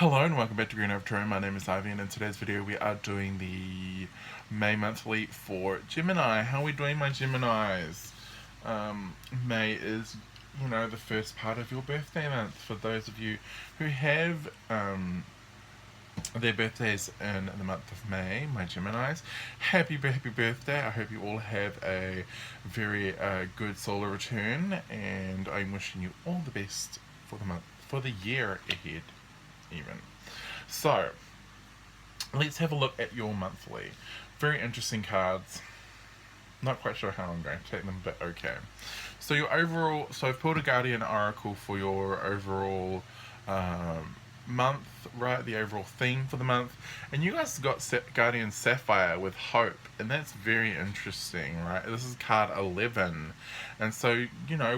Hello and welcome back to Green Avatar. My name is Ivy, and in today's video we are doing the May monthly for Gemini. How are we doing, my Geminis? May is, the first part of your birthday month. For those of you who have their birthdays in the month of May, my Geminis, happy birthday. I hope you all have a very good solar return, and I'm wishing you all the best for the month, for the year ahead, even. So, let's have a look at your monthly. Very interesting cards. Not quite sure how I'm going to take them, but okay. So your overall, so I've pulled a Guardian Oracle for your overall month, right? The overall theme for the month, and you guys got Guardian Sapphire with hope, and that's very interesting, right? This is card 11, and so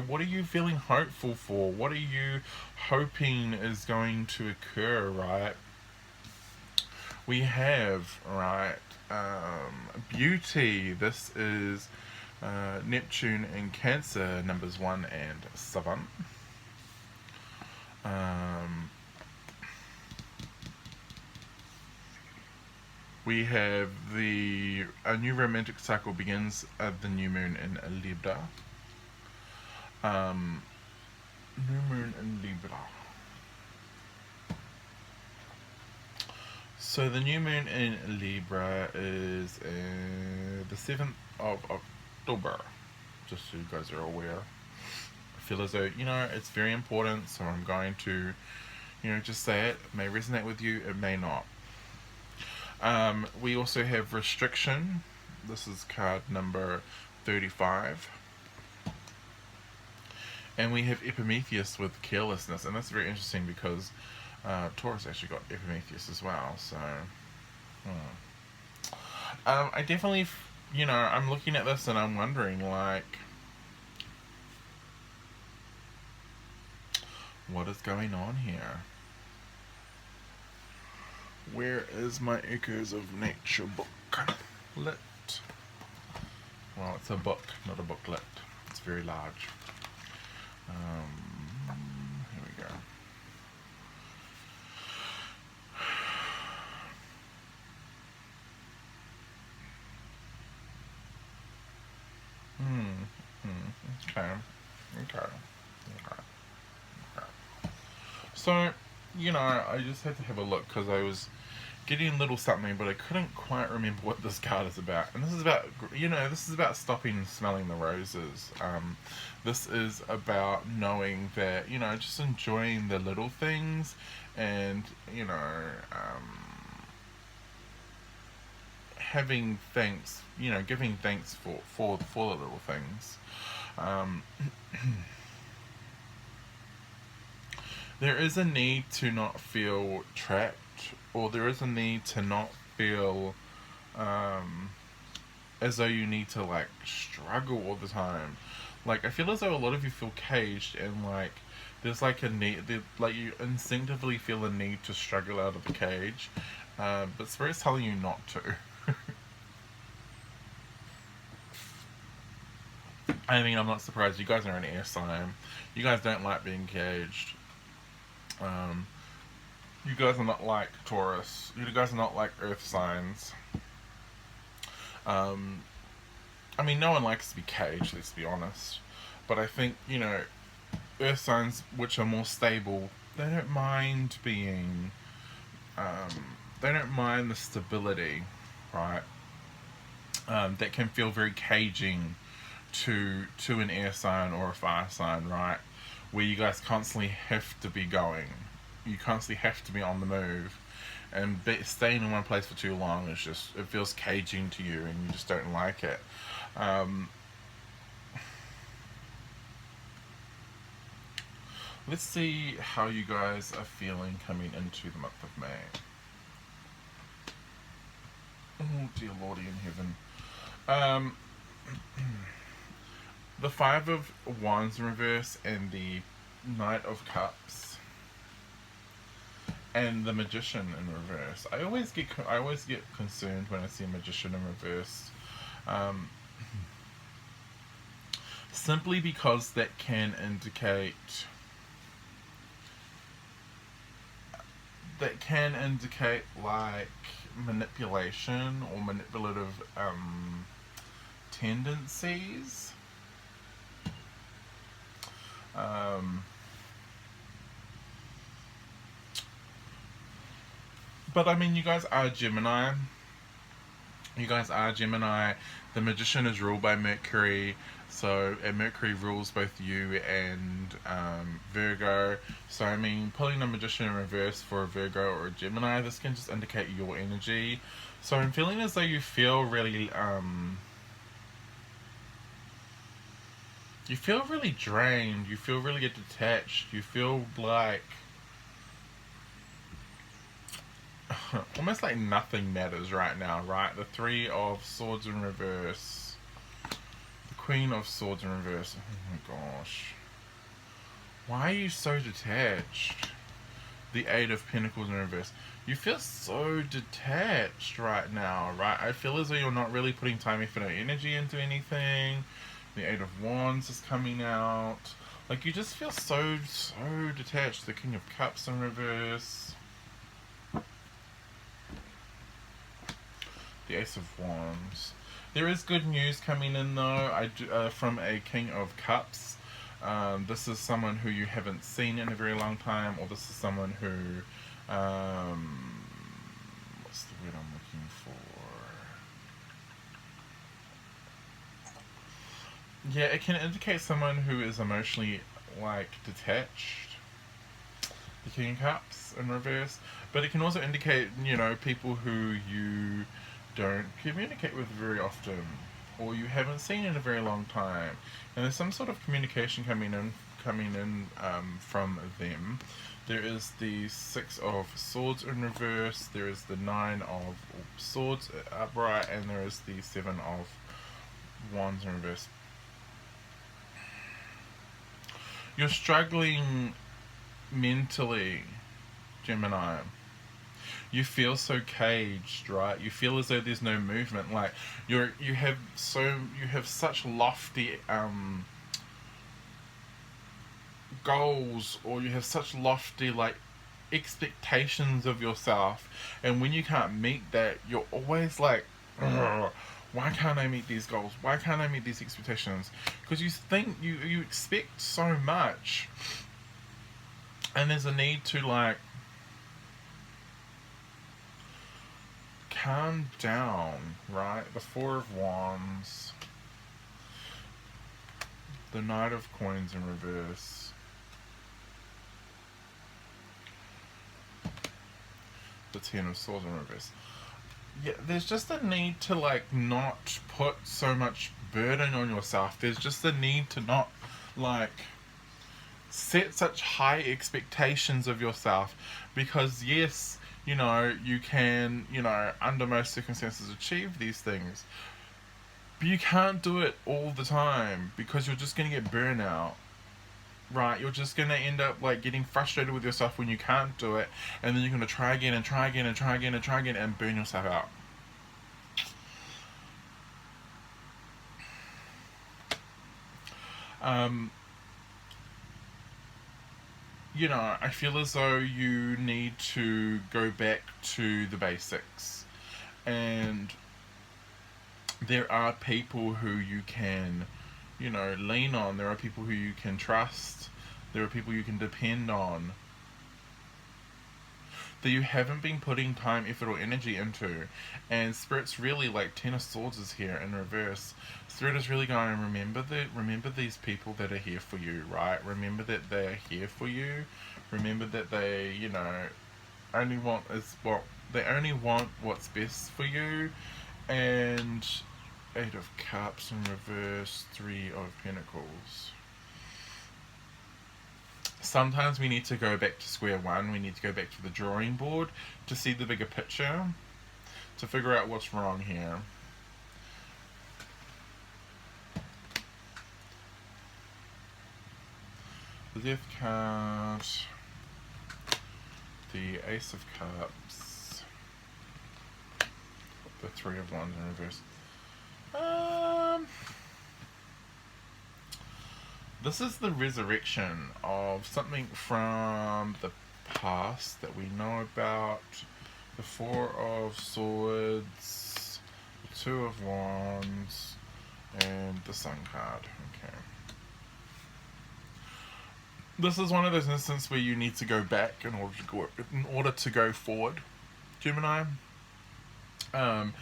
what are you feeling hopeful for? What are you hoping is going to occur, right? We have, right, beauty. This is Neptune in Cancer, numbers 1 and 7. We have a new romantic cycle begins at the new moon in Libra. New moon in Libra. So the new moon in Libra is the 7th of October, just so you guys are aware. I feel as though, it's very important, so I'm going to, just say it. It may resonate with you, it may not. We also have restriction. This is card number 35. And we have Epimetheus with carelessness, and that's very interesting because Taurus actually got Epimetheus as well, so I definitely, I'm looking at this and I'm wondering, like, what is going on here? Where is my Echoes of Nature book? Lit. Well, it's a book, not a booklet. It's very large. Here we go. Okay. Okay. So, I just had to have a look because I was getting a little something, but I couldn't quite remember what this card is about. And this is about, this is about stopping smelling the roses. This is about knowing that, just enjoying the little things and, having thanks, giving thanks for the little things. There is a need to not feel trapped, or there is a need to not feel as though you need to like struggle all the time. Like I feel as though a lot of you feel caged, and like there's like a need, like you instinctively feel a need to struggle out of the cage, but Spirit's telling you not to. I mean, I'm not surprised. You guys are an air sign. You guys don't like being caged. Um, you guys are not like Taurus. You guys are not like Earth signs. Um, I mean, no one likes to be caged. Let's be honest. But I think Earth signs, which are more stable, they don't mind being. They don't mind the stability, right? That can feel very caging to an air sign or a fire sign, right? Where you guys constantly have to be going. You constantly have to be on the move. And staying in one place for too long is just, it feels caging to you and you just don't like it. Let's see how you guys are feeling coming into the month of May. Oh, dear Lordy in heaven. The Five of Wands in reverse and the Knight of Cups and the Magician in reverse. I always get concerned when I see a Magician in reverse, simply because that can indicate that can indicate like manipulation or manipulative tendencies. Um, but I mean, you guys are Gemini. You guys are Gemini. The magician is ruled by Mercury. So, and Mercury rules both you and Virgo. So, I mean, pulling the magician in reverse for a Virgo or a Gemini, this can just indicate your energy. So, I'm feeling as though you feel really, you feel really drained. You feel really detached. You feel like almost like nothing matters right now, right? The Three of Swords in reverse. The Queen of Swords in reverse. Oh my gosh. Why are you so detached? The Eight of Pentacles in reverse. You feel so detached right now, right? I feel as though you're not really putting time, effort, or energy into anything. The Eight of Wands is coming out. Like, you just feel so detached. The King of Cups in reverse. The Ace of Wands. There is good news coming in though. From a King of Cups. This is someone who you haven't seen in a very long time, or this is someone who, what's the word I'm looking for? Yeah, it can indicate someone who is emotionally like detached. The King of Cups in reverse, but it can also indicate, you know, people who you don't communicate with very often, or you haven't seen in a very long time, and there's some sort of communication coming in from them. There is the Six of Swords in reverse. There is the Nine of Swords upright, and there is the Seven of Wands in reverse. You're struggling mentally, Gemini. You feel so caged, right? You feel as though there's no movement. Like you have such lofty goals, or you have such lofty like expectations of yourself, and when you can't meet that, you're always like, ugh, why can't I meet these goals? Why can't I meet these expectations? Because you think you expect so much, and there's a need to like calm down, right? The Four of Wands, the Knight of Coins in reverse, the Ten of Swords in reverse. Yeah, there's just a need to like not put so much burden on yourself. There's just a need to not like set such high expectations of yourself, because yes, you know, you can, you know, under most circumstances achieve these things, but you can't do it all the time, because you're just going to get burnout, right? You're just going to end up like getting frustrated with yourself when you can't do it, and then you're going to try again and try again and try again and try again and burn yourself out. um you know, I feel as though you need to go back to the basics. And there are people who you can, you know, lean on. There are people who you can trust. There are people you can depend on, that you haven't been putting time, effort, or energy into. And Spirit's really like Ten of Swords is here in reverse. Spirit is really going, remember these people that are here for you, right? Remember that they are here for you. Remember that they, you know, only want is what they only want what's best for you. And Eight of Cups in reverse, Three of Pentacles. Sometimes we need to go back to square one. We need to go back to the drawing board to see the bigger picture, to figure out what's wrong here. The Death card, the Ace of Cups, the Three of Wands in reverse. This is the resurrection of something from the past that we know about. The Four of Swords, the Two of Wands, and the Sun card. Okay. This is one of those instances where you need to go back in order to go forward, Gemini. Um,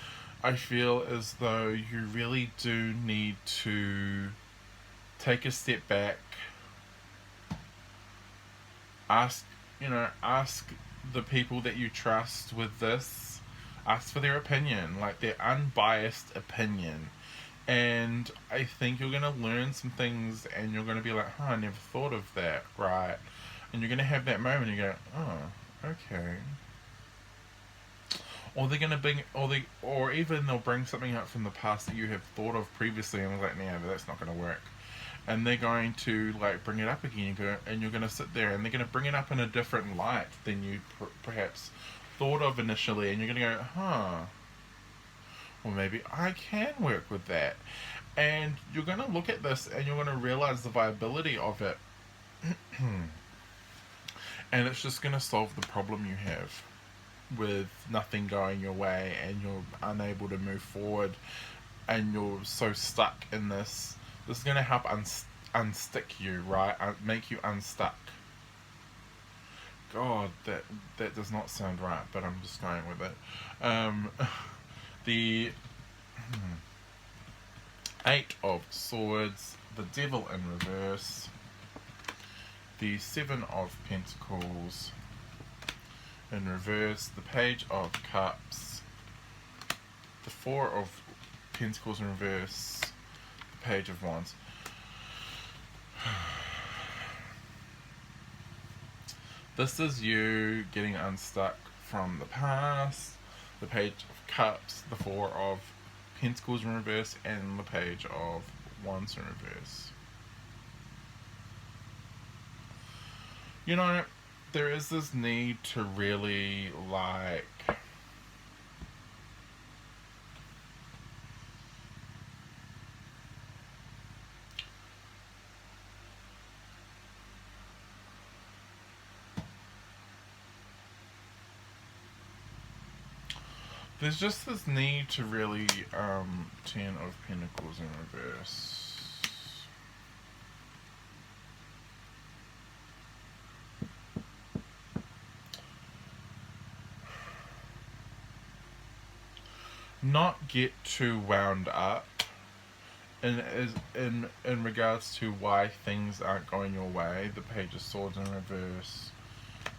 I feel as though you really do need to take a step back, ask ask the people that you trust with this, ask for their opinion, like their unbiased opinion. And I think you're gonna learn some things, and you're gonna be like, "Huh, I never thought of that." Right? And you're gonna have that moment. And you go, "Oh, okay." Or they're gonna bring, or even they'll bring something up from the past that you have thought of previously, and was like, "Nah, but that's not gonna work." And they're going to like bring it up again. And you're gonna sit there, and they're gonna bring it up in a different light than you perhaps thought of initially, and you're gonna go, "Huh." Well, maybe I can work with that. And you're going to look at this and you're going to realize the viability of it. And it's just going to solve the problem you have with nothing going your way, and you're unable to move forward, and you're so stuck in this. This is going to help unstick you, right? Make you unstuck. God, that does not sound right, but I'm just going with it. The Eight of Swords, the Devil in reverse, the Seven of Pentacles in reverse, the Page of Cups, the Four of Pentacles in reverse, the Page of Wands. This is you getting unstuck from the past, the Page of Cups, the Four of Pentacles in reverse, and the Page of Wands in reverse. You know, there is this need to really like there's just this need to really Ten of Pentacles in reverse. Not get too wound up in regards to why things aren't going your way. The Page of Swords in reverse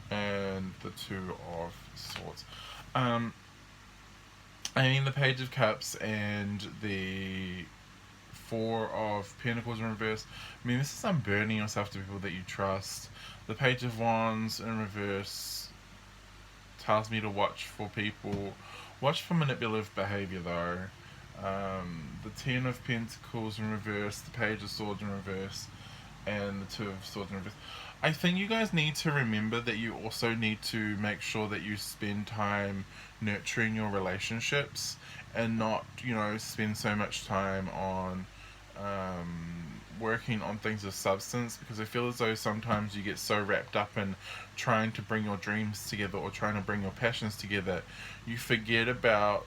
and the Two of Swords. I mean, the Page of Cups and the Four of Pentacles in reverse. I mean, this is unburdening yourself to people that you trust. The Page of Wands in reverse tells me to watch for people. Watch for manipulative behavior, though. The Ten of Pentacles in reverse, the Page of Swords in reverse, and the Two of Swords in reverse. I think you guys need to remember that you also need to make sure that you spend time nurturing your relationships, and not, spend so much time on working on things of substance, because I feel as though sometimes you get so wrapped up in trying to bring your dreams together or trying to bring your passions together, you forget about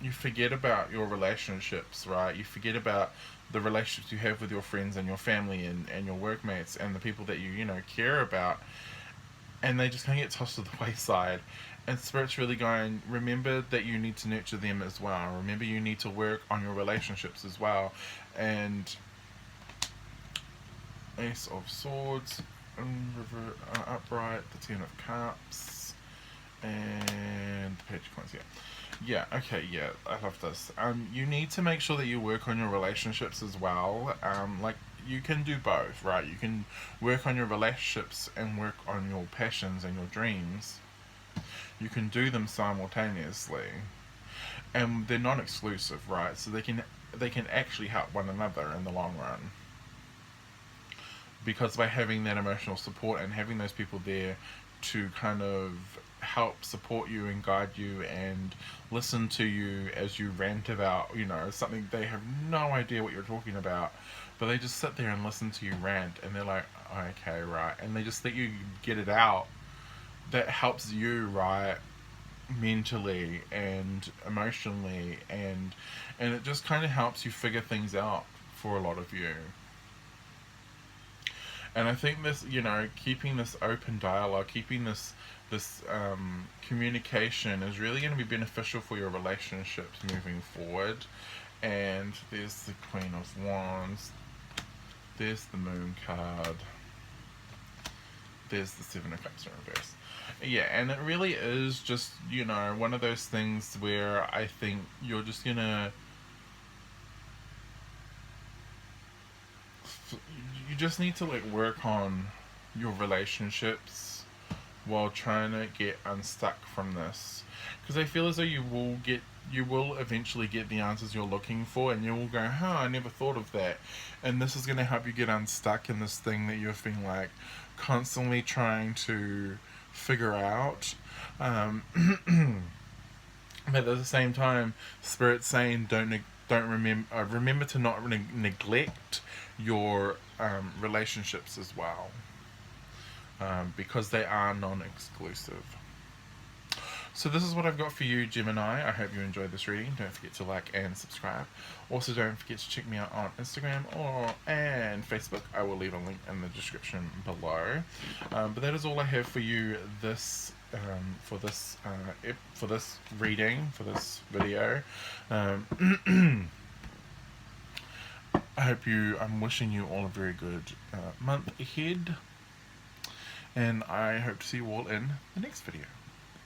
your relationships, right? You forget about the relationships you have with your friends and your family and your workmates and the people that you care about, and they just kind of get tossed to the wayside. And Spirit's really going, remember that you need to nurture them as well. Remember you need to work on your relationships as well. And Ace of Swords upright, the Ten of Cups, and the Page of Coins. Yeah, okay, yeah, I love this. You need to make sure that you work on your relationships as well. Like, you can do both, right? You can work on your relationships and work on your passions and your dreams. You can do them simultaneously, and they're not exclusive, right? So they can actually help one another in the long run, because by having that emotional support and having those people there to kind of help support you and guide you and listen to you as you rant about something they have no idea what you're talking about, but they just sit there and listen to you rant, and they're like, okay, right, and they just let you get it out. that helps you, right, mentally and emotionally, and it just kind of helps you figure things out for a lot of you. And I think this, keeping this open dialogue, keeping this communication is really going to be beneficial for your relationships moving forward. And there's the Queen of Wands, there's the Moon card, there's the Seven of Cups in reverse. Yeah, and it really is just, one of those things where I think you're just gonna, you just need to like work on your relationships while trying to get unstuck from this, because I feel as though you will eventually get the answers you're looking for, and you will go, I never thought of that. And this is going to help you get unstuck in this thing that you've been like constantly trying to figure out. um, but at the same time, Spirit's saying don't remember to not neglect your relationships as well, because they are non-exclusive. So this is what I've got for you, Gemini. I hope you enjoyed this reading. Don't forget to like and subscribe. Also, don't forget to check me out on Instagram and Facebook. I will leave a link in the description below. But that is all I have for you for this reading, for this video. I'm wishing you all a very good month ahead. And I hope to see you all in the next video.